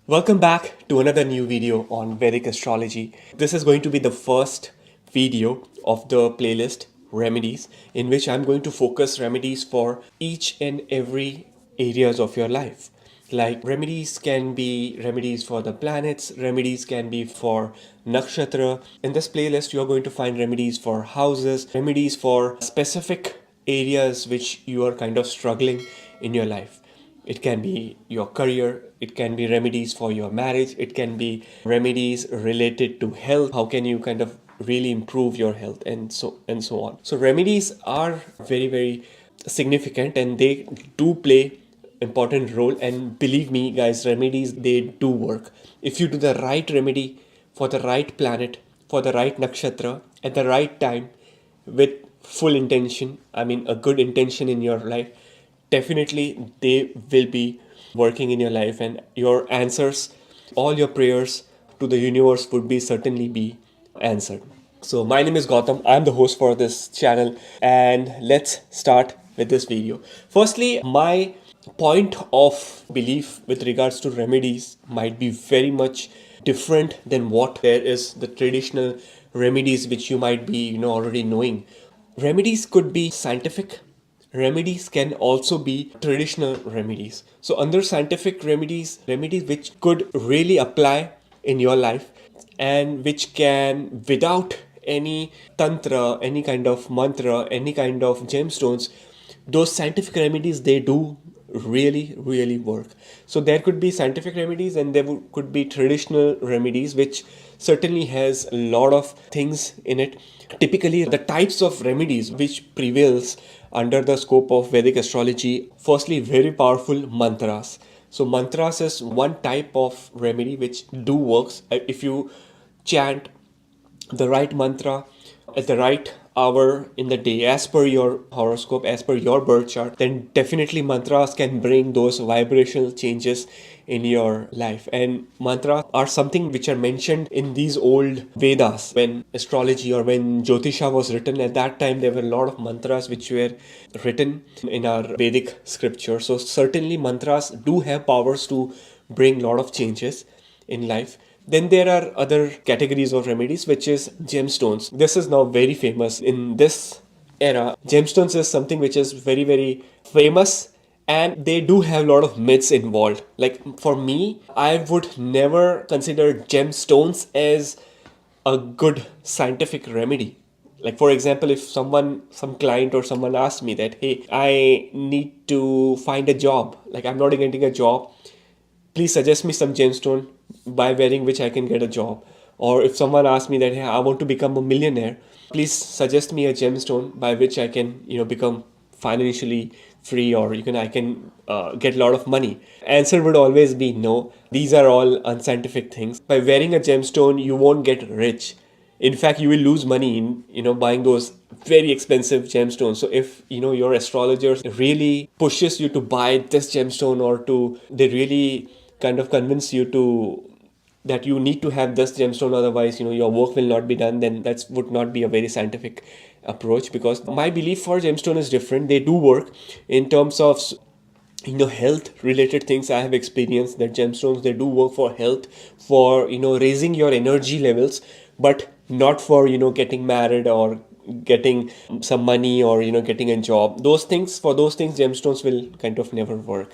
Welcome back to another new video on Vedic Astrology. This is going to be the first video of the playlist Remedies, in which I'm going to focus remedies for each and every areas of your life. Like remedies can be remedies for the planets, remedies can be for Nakshatra. In this playlist, you're going to find remedies for houses, remedies for specific areas which you are kind of struggling in your life. It can be your career, it can be remedies for your marriage, it can be remedies related to health. How can you kind of really improve your health and so on. So remedies are very significant and they do play important role, and believe me guys, remedies, they do work. If you do the right remedy for the right planet, for the right nakshatra at the right time with full intention, I mean a good intention in your life, definitely they will be working in your life, and your answers, all your prayers to the universe would be certainly be answered. So my name is Gautam, I'm the host for this channel, and let's start with this video. Firstly, my point of belief with regards to remedies might be very much different than what there is the traditional remedies which you might be already knowing. Remedies could be scientific. Remedies can also be traditional remedies. So under scientific remedies, remedies which could really apply in your life and which can, without any tantra, any kind of mantra, any kind of gemstones, those scientific remedies, they do really work. So there could be scientific remedies and there could be traditional remedies, which certainly has a lot of things in it. Typically the types of remedies which prevails under the scope of Vedic astrology, firstly very powerful mantras. So mantras is one type of remedy which do works. If you chant the right mantra at the right hour in the day as per your horoscope, as per your birth chart, then definitely mantras can bring those vibrational changes in your life. And mantras are something which are mentioned in these old Vedas. When astrology or when Jyotisha was written, at that time there were a lot of mantras which were written in our Vedic scripture. So certainly mantras do have powers to bring a lot of changes in life. Then there are other categories of remedies, which is gemstones. This is now very famous in this era. Gemstones is something which is very famous, and they do have a lot of myths involved. Like for me, I would never consider gemstones as a good scientific remedy. Like for example, if some client or someone asked me that, hey, I need to find a job, like I'm not getting a job, please suggest me some gemstone by wearing which I can get a job. Or if someone asks me that, hey, I want to become a millionaire, please suggest me a gemstone by which I can become financially free, or I can get a lot of money. Answer would always be no. These are all unscientific things. By wearing a gemstone, you won't get rich. In fact, you will lose money in buying those very expensive gemstones. So if your astrologer really pushes you to buy this gemstone, or to they really kind of convince you to that you need to have this gemstone, otherwise your work will not be done, then that would not be a very scientific approach. Because my belief for gemstone is different. They do work in terms of health related things. I have experienced that gemstones, they do work for health, for raising your energy levels, but not for getting married or getting some money, or getting a job. Those things, for those things, gemstones will kind of never work.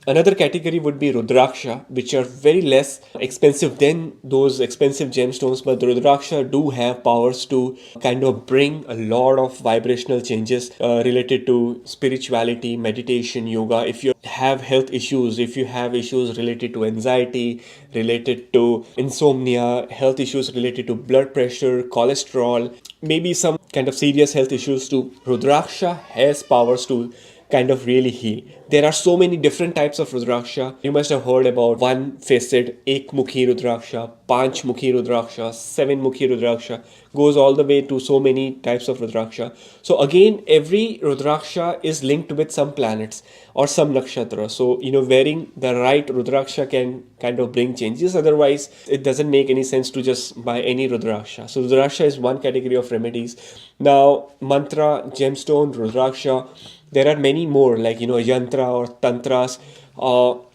Another category would be Rudraksha, which are very less expensive than those expensive gemstones, but the Rudraksha do have powers to kind of bring a lot of vibrational changes related to spirituality, meditation, yoga. If you have health issues, if you have issues related to anxiety, related to insomnia, health issues related to blood pressure, cholesterol, maybe some kind of serious health issues too, Rudraksha has powers to kind of really heal. There are so many different types of Rudraksha. You must have heard about one-faced Ekmukhi Rudraksha, Panchmukhi Rudraksha, Seven-Mukhi Rudraksha, goes all the way to so many types of Rudraksha. So again, every Rudraksha is linked with some planets or some nakshatra. So, wearing the right Rudraksha can kind of bring changes. Otherwise, it doesn't make any sense to just buy any Rudraksha. So Rudraksha is one category of remedies. Now, mantra, gemstone, Rudraksha, there are many more, like Yantra or Tantras.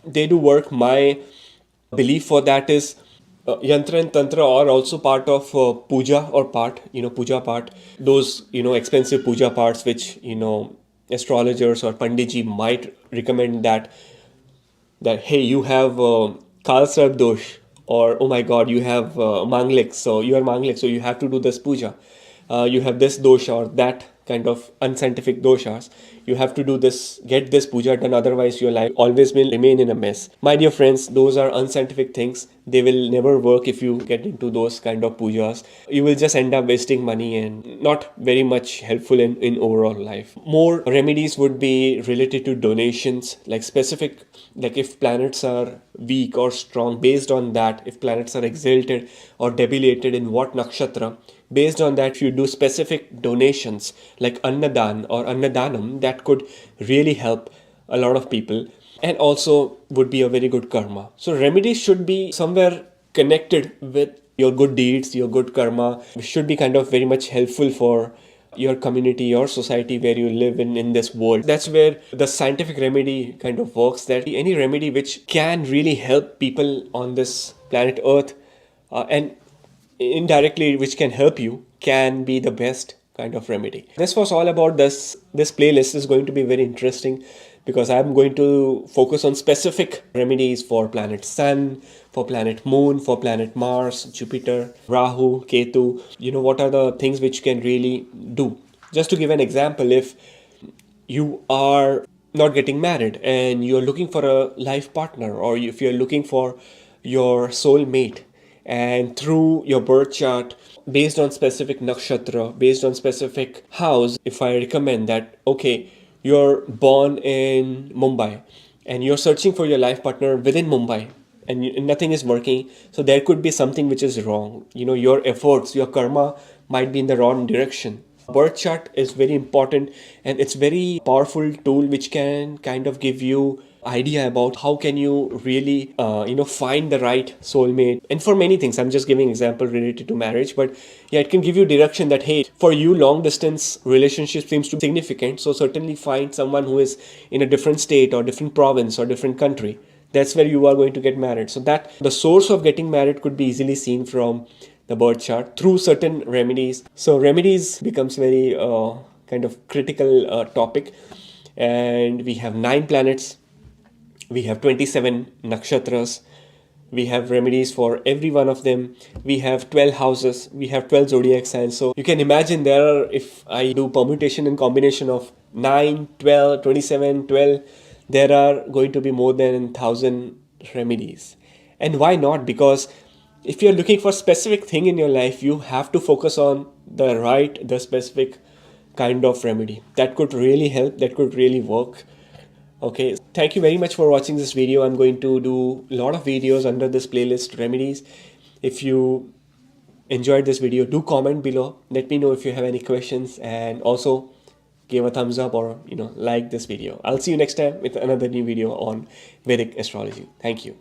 They do work. My belief for that is Yantra and Tantra are also part of puja or part, puja part. Those, expensive puja parts which, astrologers or panditji might recommend that hey, you have Kalsarp dosh, or oh my god, you have Manglik, so you are Manglik, so you have to do this puja. You have this dosha or that kind of unscientific doshas. You have to do this, get this puja done, otherwise your life always will remain in a mess. My dear friends, those are unscientific things. They will never work if you get into those kind of pujas. You will just end up wasting money and not very much helpful in overall life. More remedies would be related to donations, like specific, like if planets are weak or strong, based on that, if planets are exalted or debilitated in what nakshatra, based on that, if you do specific donations like annadan or annadanam, that could really help a lot of people and also would be a very good karma. So remedies should be somewhere connected with your good deeds, your good karma. It should be kind of very much helpful for your community, your society where you live in this world. That's where the scientific remedy kind of works, that any remedy which can really help people on this planet Earth and indirectly which can help you can be the best kind of remedy. This was all about this playlist is going to be very interesting because I'm going to focus on specific remedies for planet Sun, for planet Moon, for planet Mars, Jupiter, Rahu, Ketu. What are the things which can really do? Just to give an example, if you are not getting married and you're looking for a life partner, or if you're looking for your soul mate, and through your birth chart, based on specific nakshatra, based on specific house, if I recommend that, okay, you're born in Mumbai and you're searching for your life partner within Mumbai, and nothing is working, so there could be something which is wrong. Your efforts, your karma might be in the wrong direction. Birth chart is very important, and it's very powerful tool which can kind of give you idea about how can you really find the right soulmate. And for many things, I'm just giving example related to marriage, but yeah, it can give you direction that hey, for you long distance relationship seems to be significant, so certainly find someone who is in a different state or different province or different country. That's where you are going to get married. So that the source of getting married could be easily seen from the birth chart through certain remedies. So remedies becomes very kind of critical topic. And we have 9 planets, we have 27 nakshatras, we have remedies for every one of them, we have 12 houses, we have 12 zodiac signs. So you can imagine there are, if I do permutation and combination of 9, 12, 27, 12, there are going to be more than 1,000 remedies. And why not? Because if you're looking for specific thing in your life, you have to focus on the specific kind of remedy that could really help, that could really work. Okay, thank you very much for watching this video. I'm going to do a lot of videos under this playlist, remedies. If you enjoyed this video, do comment below. Let me know if you have any questions, and also give a thumbs up or like this video. I'll see you next time with another new video on Vedic astrology. Thank you.